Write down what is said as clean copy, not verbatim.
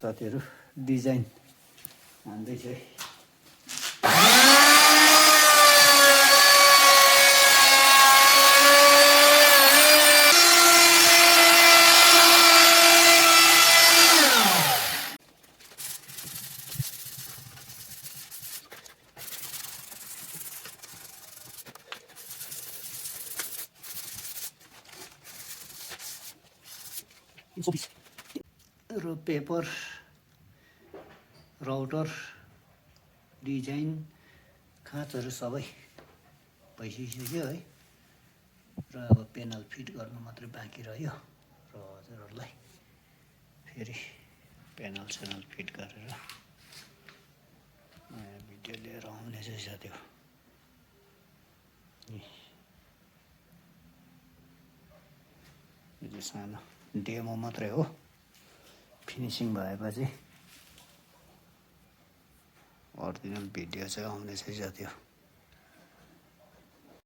साथीहरु डिजाइन हान्दैछ है। र पेपर राउटर डिजाइन खाँचहरू सबै भइसक्यो है। र अब पेनल फिट गर्नु मात्रै बाँकी रह्यो र हजुरहरूलाई फेरि पेनल सेनल फिट गरेर नयाँ भिडियो लिएर आउनेछु साथी हो। यो सानो डेमो मात्रै हो, फिनिसिङ भएपछि ओरिजिनल भिडियो चाहिँ आउनेछ साथी हो।